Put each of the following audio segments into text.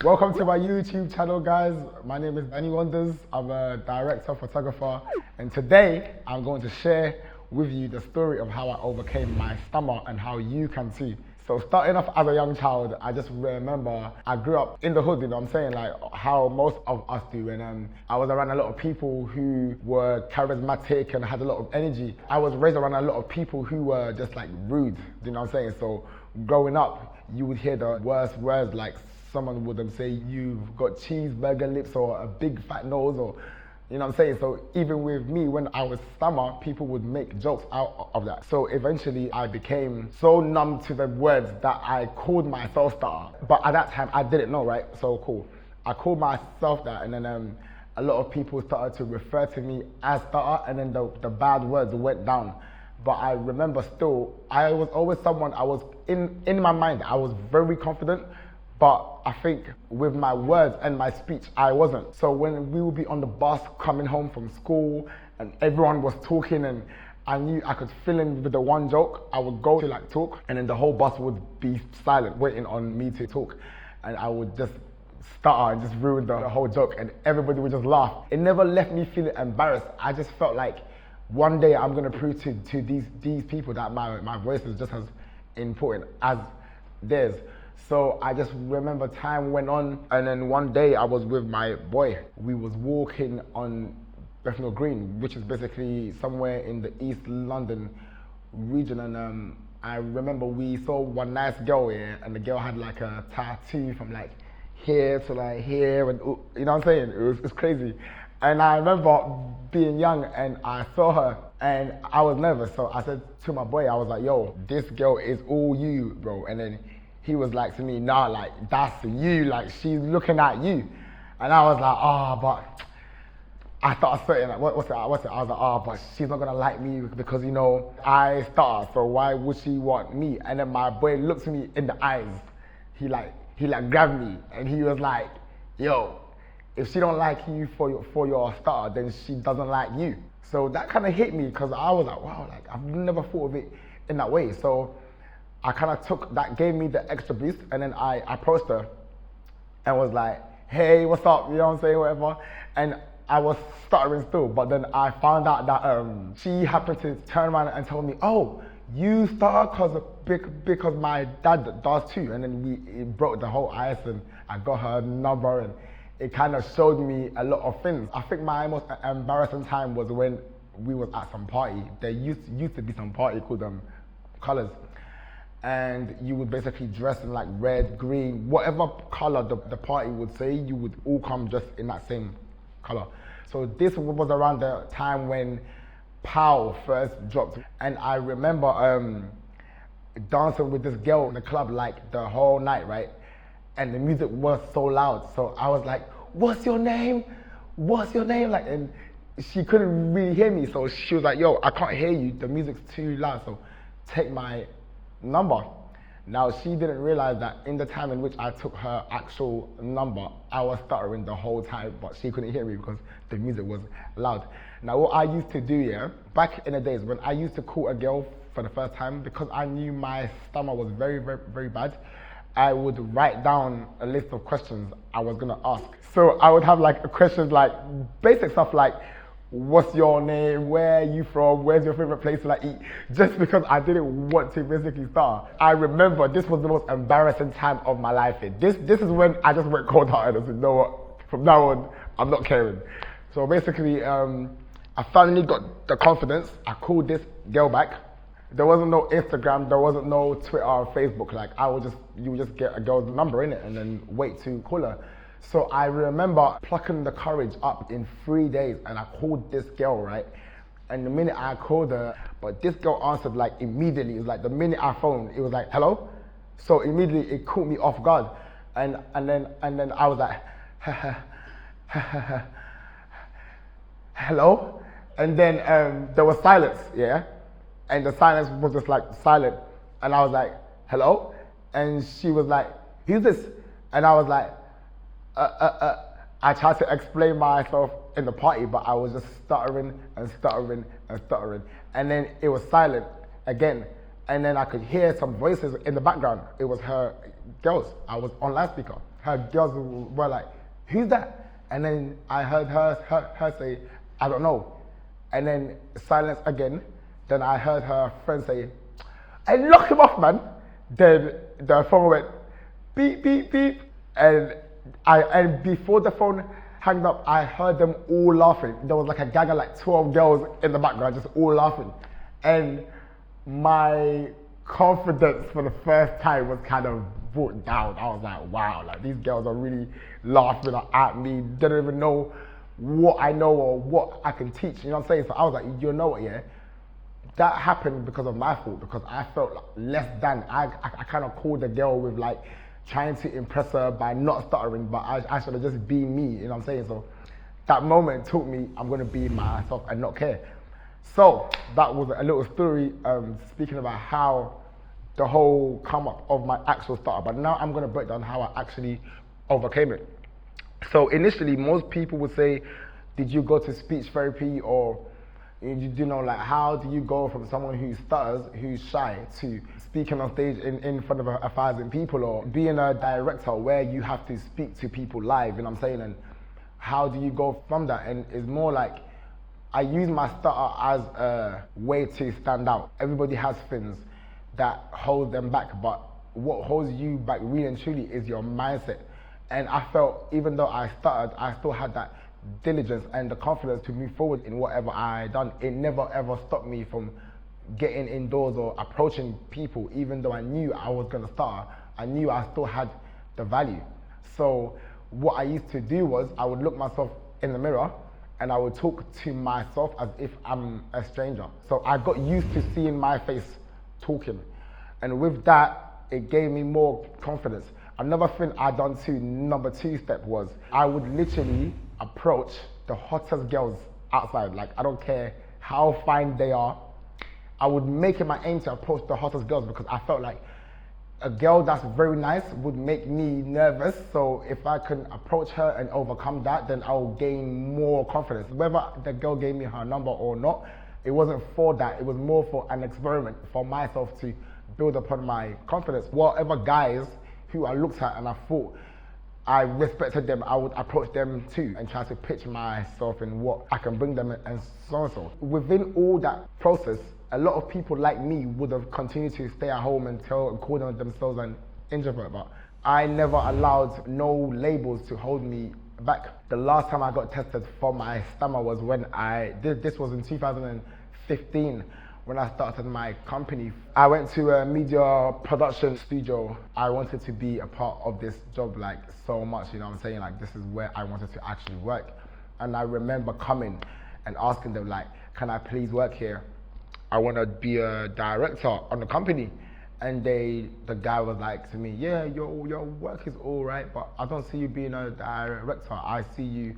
Welcome to my YouTube channel, guys. My name is Benny Wonders. I'm a director, photographer, and today I'm going to share with you the story of how I overcame my stammer and how you can too. So starting off as a young child, I just remember I grew up in the hood, you know what I'm saying, like how most of us do, and I was around a lot of people who were charismatic and had a lot of energy. I was raised around a lot of people who were just like rude, you know what I'm saying. So growing up, you would hear the worst words, like someone would say you've got cheeseburger lips or a big fat nose, or you know what I'm saying? So even with me, when I was stammer, people would make jokes out of that. So eventually I became so numb to the words that I called myself stutter. But at that time, I didn't know, right? So cool. I called myself that, and then a lot of people started to refer to me as stutter, and then the bad words went down. But I remember still, I was always someone, I was in my mind, I was very confident. But I think with my words and my speech, I wasn't. So when we would be on the bus coming home from school and everyone was talking and I knew I could fill in with the one joke, I would go to like talk, and then the whole bus would be silent waiting on me to talk. And I would just stutter and just ruin the whole joke, and everybody would just laugh. It never left me feeling embarrassed. I just felt like one day I'm gonna prove to these people that my voice is just as important as theirs. So I just remember time went on, and then one day I was with my boy. We was walking on Bethnal Green, which is basically somewhere in the East London region, and I remember we saw one nice girl here, and the girl had like a tattoo from like here to like here, and you know what I'm saying? It was crazy. And I remember being young and I saw her and I was nervous. So I said to my boy, I was like, yo, this girl is all you, bro. And then he was like to me, nah, like that's you, like she's looking at you. And I was like, oh, but I started sweating, like, what's it? I was like, oh, but she's not gonna like me because, you know, I stutter, so why would she want me? And then my boy looked me in the eyes. He grabbed me and he was like, yo, if she don't like you for your stutter, then she doesn't like you. So that kind of hit me because I was like, wow, like I've never thought of it in that way. So I kind of took, that gave me the extra boost, and then I approached her and was like, hey, what's up, you know what I'm saying, whatever. And I was stuttering still, but then I found out that she happened to turn around and tell me, oh, you stutter because my dad does too. And then it broke the whole ice, and I got her number, and it kind of showed me a lot of things. I think my most embarrassing time was when we was at some party. There used to be some party called Colors. And you would basically dress in like red, green, whatever color the party would say, you would all come dressed in that same color. So this was around the time when Pow first dropped. And I remember dancing with this girl in the club like the whole night, right? And the music was so loud. So I was like, what's your name? What's your name? Like, and she couldn't really hear me. So she was like, yo, I can't hear you. The music's too loud. So take my number. Now she didn't realize that in the time in which I took her actual number, I was stuttering the whole time, but she couldn't hear me because the music was loud. Now what I used to do, yeah, back in the days when I used to call a girl for the first time, because I knew my stammer was very, very, very bad, I would write down a list of questions I was gonna ask. So I would have like questions like basic stuff like, what's your name, where are you from, where's your favorite place to like eat, just because I didn't want to basically start. I remember this was the most embarrassing time of my life. This is when I just went cold hearted and said, you know what, from now on, I'm not caring. So basically, I finally got the confidence. I called this girl back. There wasn't no Instagram, there wasn't no Twitter or Facebook. Like you would just get a girl's number in it and then wait to call her. So I remember plucking the courage up in 3 days, and I called this girl, right? And the minute I called her, but this girl answered like immediately. It was like the minute I phoned, it was like, hello? So immediately it caught me off guard. And then I was like, hello? And then there was silence, yeah? And the silence was just like silent. And I was like, hello? And she was like, who's this? And I was like, I tried to explain myself in the party, but I was just stuttering and stuttering and stuttering. And then it was silent again. And then I could hear some voices in the background. It was her girls. I was on loudspeaker. her girls were like, who's that? And then I heard her say, I don't know. And then silence again. Then I heard her friend say, I lock him off, man. Then the phone went beep, beep, beep. And before the phone hung up, I heard them all laughing. There was like a gang of like 12 girls in the background, just all laughing. And my confidence for the first time was kind of brought down. I was like, wow, like these girls are really laughing at me. They don't even know what I know or what I can teach. You know what I'm saying? So I was like, you know what, yeah? That happened because of my fault, because I felt like less than. I kind of called the girl with like trying to impress her by not stuttering, but I should have just been me, you know what I'm saying? So that moment taught me I'm gonna be myself and not care. So that was a little story speaking about how the whole come up of my actual stutter, but now I'm gonna break down how I actually overcame it. So initially, most people would say, did you go to speech therapy, or you know, like how do you go from someone who stutters, who's shy, to speaking on stage in front of 1,000 people, or being a director where you have to speak to people live, you know what I'm saying? And how do you go from that? And it's more like, I use my stutter as a way to stand out. Everybody has things that hold them back, but what holds you back really and truly is your mindset. And I felt, even though I stuttered, I still had that diligence and the confidence to move forward in whatever I done. It never ever stopped me from getting indoors or approaching people. Even though I knew I was gonna stutter, I knew I still had the value. So what I used to do was, I would look myself in the mirror and I would talk to myself as if I'm a stranger. So I got used to seeing my face talking, and with that, it gave me more confidence. Another thing I done too, number 2 step, was I would literally approach the hottest girls outside. Like, I don't care how fine they are, I would make it my aim to approach the hottest girls, because I felt like a girl that's very nice would make me nervous. So if I can approach her and overcome that, then I'll gain more confidence. Whether the girl gave me her number or not, it wasn't for that. It was more for an experiment for myself to build upon my confidence. Whatever guys who I looked at and I thought I respected them, I would approach them too and try to pitch myself in what I can bring them and so and so. Within all that process, a lot of people like me would have continued to stay at home and call themselves an introvert, but I never allowed no labels to hold me back. The last time I got tested for my stammer was when this was in 2015, when I started my company. I went to a media production studio. I wanted to be a part of this job like so much, you know what I'm saying? Like, this is where I wanted to actually work. And I remember coming and asking them, like, can I please work here? I want to be a director on the company. And the guy was like to me, yeah, your work is all right, but I don't see you being a director. I see you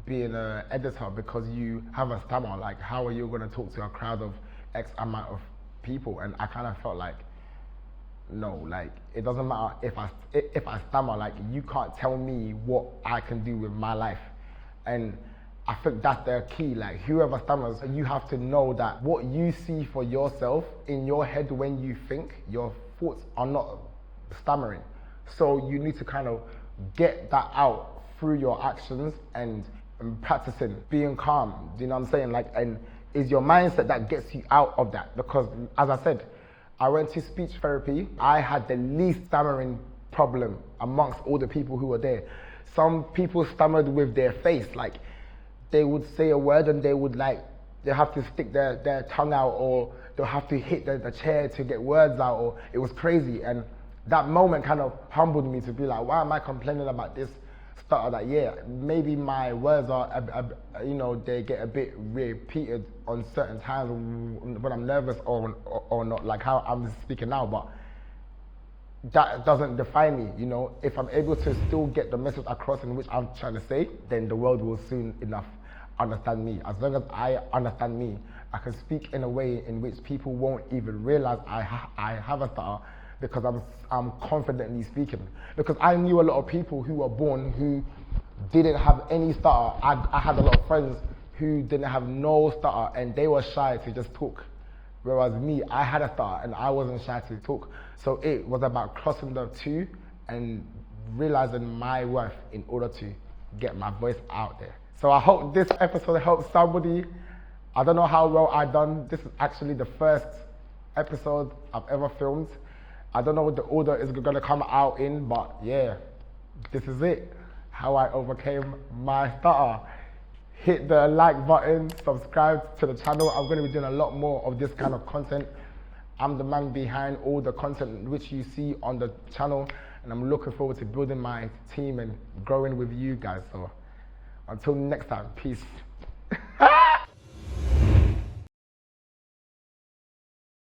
being an editor, because you have a stammer. Like, how are you going to talk to a crowd of X amount of people? And I kind of felt like, no, like, it doesn't matter if I stammer. Like, you can't tell me what I can do with my life. And I think that's the key. Like, whoever stammers, you have to know that what you see for yourself in your head when you think, your thoughts are not stammering. So you need to kind of get that out through your actions and practicing, being calm. Do you know what I'm saying? Like, and it's your mindset that gets you out of that. Because, as I said, I went to speech therapy. I had the least stammering problem amongst all the people who were there. Some people stammered with their face. Like, they would say a word and they have to stick their tongue out, or they'll have to hit the chair to get words out, or it was crazy. And that moment kind of humbled me to be like, why am I complaining about this stutter? That, yeah, maybe my words are, you know, they get a bit repeated on certain times when I'm nervous or not, like how I'm speaking now, but that doesn't define me, you know. If I'm able to still get the message across in which I'm trying to say, then the world will soon enough understand me. As long as I understand me, I can speak in a way in which people won't even realize I have a stutter, because I'm confidently speaking. Because I knew a lot of people who were born who didn't have any stutter. I had a lot of friends who didn't have no stutter and they were shy to just talk. Whereas me, I had a stutter and I wasn't shy to talk. So it was about crossing the two and realizing my worth in order to get my voice out there. So I hope this episode helps somebody. I don't know how well I've done. This is actually the first episode I've ever filmed. I don't know what the order is gonna come out in, but yeah, this is it. How I overcame my stutter. Hit the like button, subscribe to the channel. I'm gonna be doing a lot more of this kind of content. I'm the man behind all the content which you see on the channel, and I'm looking forward to building my team and growing with you guys. So until next time, peace.